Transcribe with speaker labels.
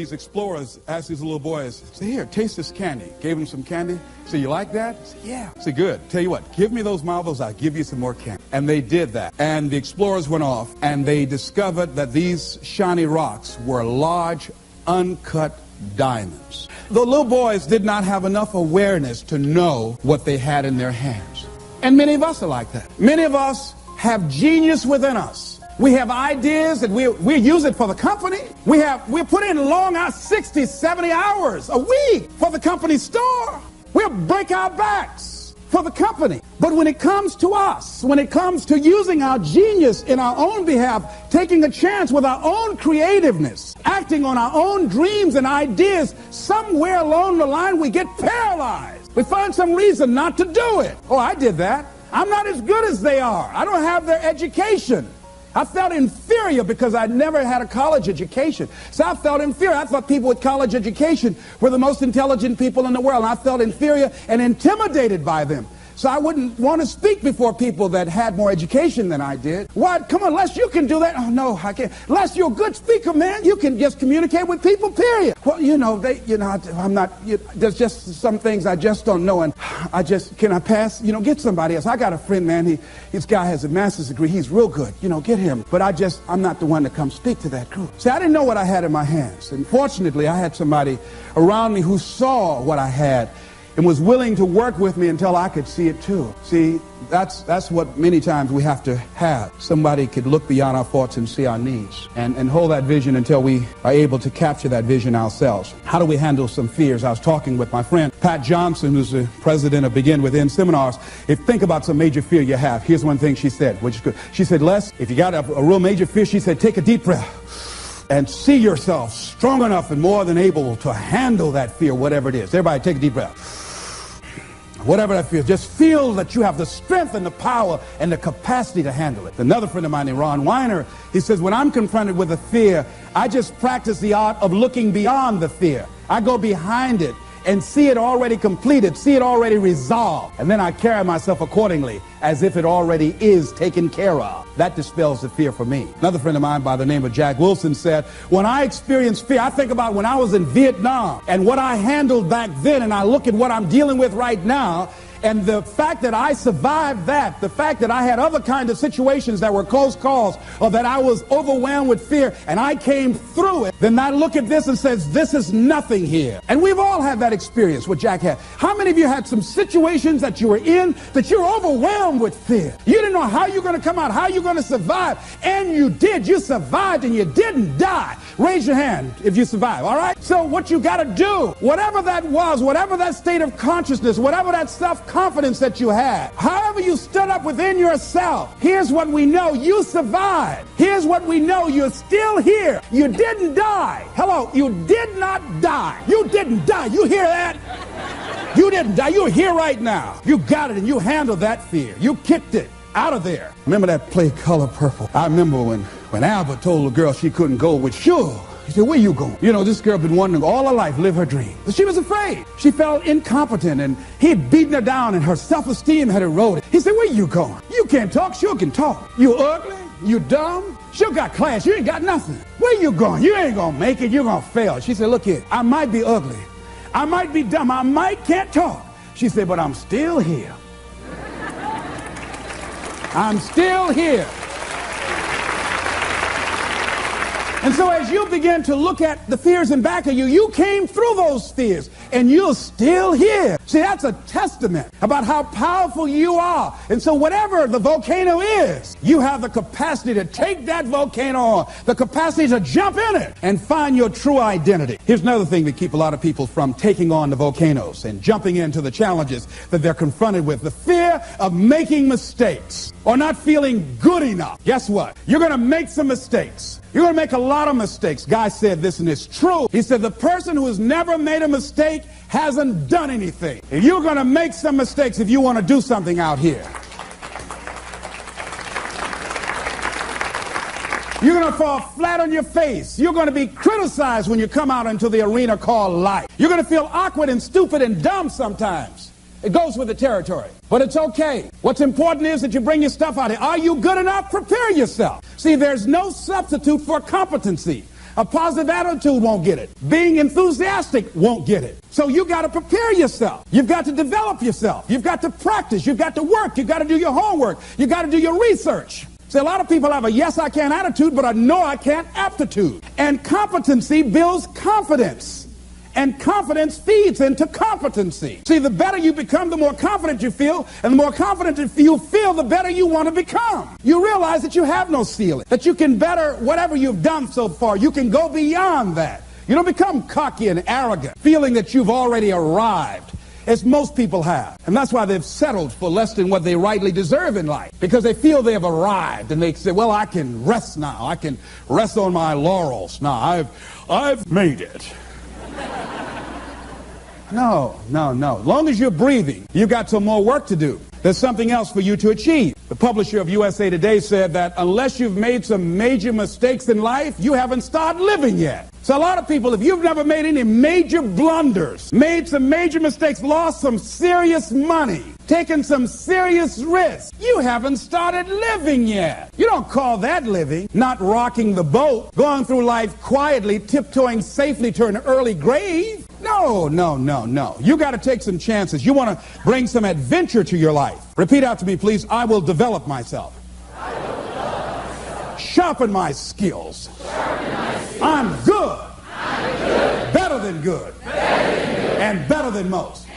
Speaker 1: these explorers asked these little boys, say, here, taste this candy. Gave them some candy. So you like that? I said, yeah. I said, good. Tell you what, give me those marbles, I'll give you some more candy. And they did that. And the explorers went off, and they discovered that these shiny rocks were large, uncut diamonds. The little boys did not have enough awareness to know what they had in their hands. And many of us are like that. Many of us have genius within us. We have ideas that we use it for the company. We put in long hours, 60, 70 hours a week for the company store. We'll break our backs for the company. But when it comes to us, when it comes to using our genius in our own behalf, taking a chance with our own creativeness, acting on our own dreams and ideas, somewhere along the line we get paralyzed. We find some reason not to do it. Oh, I did that. I'm not as good as they are. I don't have their education. I felt inferior because I'd never had a college education. So I felt inferior. I thought people with college education were the most intelligent people in the world. And I felt inferior and intimidated by them. So I wouldn't want to speak before people that had more education than I did. What? Come on, Les, you can do that. Oh, no, I can't. Les, you're a good speaker, man. You can just communicate with people, period. Well, I'm not, there's just some things I just don't know. And can I pass? Get somebody else. I got a friend, man. This guy has a master's degree. He's real good. Get him. But I'm not the one to come speak to that group. See, I didn't know what I had in my hands. And fortunately, I had somebody around me who saw what I had and was willing to work with me until I could see it too. See, that's what many times we have to have. Somebody could look beyond our faults and see our needs and hold that vision until we are able to capture that vision ourselves. How do we handle some fears? I was talking with my friend Pat Johnson, who's the president of Begin Within Seminars. Think about some major fear you have. Here's one thing she said, which is good. She said, Les, if you got a real major fear, she said, take a deep breath and see yourself strong enough and more than able to handle that fear, whatever it is. Everybody take a deep breath. Whatever that feels, just feel that you have the strength and the power and the capacity to handle it. Another friend of mine named Ron Weiner, he says, when I'm confronted with a fear, I just practice the art of looking beyond the fear. I go behind it and see it already completed, see it already resolved. And then I carry myself accordingly as if it already is taken care of. That dispels the fear for me. Another friend of mine by the name of Jack Wilson said, when I experience fear, I think about when I was in Vietnam and what I handled back then, and I look at what I'm dealing with right now, and the fact that I survived that, the fact that I had other kinds of situations that were close calls, or that I was overwhelmed with fear and I came through it, then I look at this and says, this is nothing here. And we've all had that experience, what Jack had. How many of you had some situations that you were in that you were overwhelmed with fear? You didn't know how you're going to come out, how you're going to survive, and you did. You survived and you didn't die. Raise your hand if you survived, all right? So what you got to do, whatever that was, whatever that state of consciousness, whatever that self-confidence that you had, however you stood up within yourself, here's what we know, you survived. Here's what we know, you're still here. You didn't die. Hello, you did not die. You didn't die. You hear that? You didn't die. You're here right now. You got it and you handled that fear. You kicked it out of there. Remember that play Color Purple? I remember when Albert told the girl she couldn't go with Suge. He said, where you going? This girl been wanting all her life live her dream. But she was afraid. She felt incompetent and he had beaten her down and her self-esteem had eroded. He said, where you going? You can't talk. Suge can talk. You ugly. You dumb. Suge got class. You ain't got nothing. Where you going? You ain't going to make it. You're going to fail. She said, look here. I might be ugly. I might be dumb. I might can't talk. She said, but I'm still here. I'm still here. And so as you begin to look at the fears in back of you, you came through those fears and you're still here. See, that's a testament about how powerful you are. And so whatever the volcano is, you have the capacity to take that volcano on, the capacity to jump in it and find your true identity. Here's another thing that keeps a lot of people from taking on the volcanoes and jumping into the challenges that they're confronted with. The fear of making mistakes or not feeling good enough. Guess what? You're going to make some mistakes. You're going to make a lot of mistakes. Guy said this, and it's true. He said, the person who has never made a mistake hasn't done anything. And you're going to make some mistakes if you want to do something out here. You're going to fall flat on your face. You're going to be criticized when you come out into the arena called life. You're going to feel awkward and stupid and dumb sometimes. It goes with the territory. But it's okay. What's important is that you bring your stuff out here. Are you good enough? Prepare yourself. See, there's no substitute for competency. A positive attitude won't get it. Being enthusiastic won't get it. So you got to prepare yourself. You've got to develop yourself. You've got to practice. You've got to work. You've got to do your homework. You've got to do your research. See, a lot of people have a yes, I can attitude, but a no, I can't aptitude. And competency builds confidence. And confidence feeds into competency. See, the better you become, the more confident you feel. And the more confident you feel, the better you want to become. You realize that you have no ceiling. That you can better whatever you've done so far. You can go beyond that. You don't become cocky and arrogant, feeling that you've already arrived, as most people have. And that's why they've settled for less than what they rightly deserve in life. Because they feel they have arrived. And they say, well, I can rest now. I can rest on my laurels now. I've made it. No. As long as you're breathing, you've got some more work to do. There's something else for you to achieve. The publisher of USA Today said that unless you've made some major mistakes in life, you haven't started living yet. So a lot of people, if you've never made any major blunders, made some major mistakes, lost some serious money, taken some serious risks, you haven't started living yet. You don't call that living. Not rocking the boat, going through life quietly, tiptoeing safely to an early grave. No. You got to take some chances. You want to bring some adventure to your life. Repeat out to me, please. I will develop myself. Sharpen my skills. I'm good. Better than good. And better than most.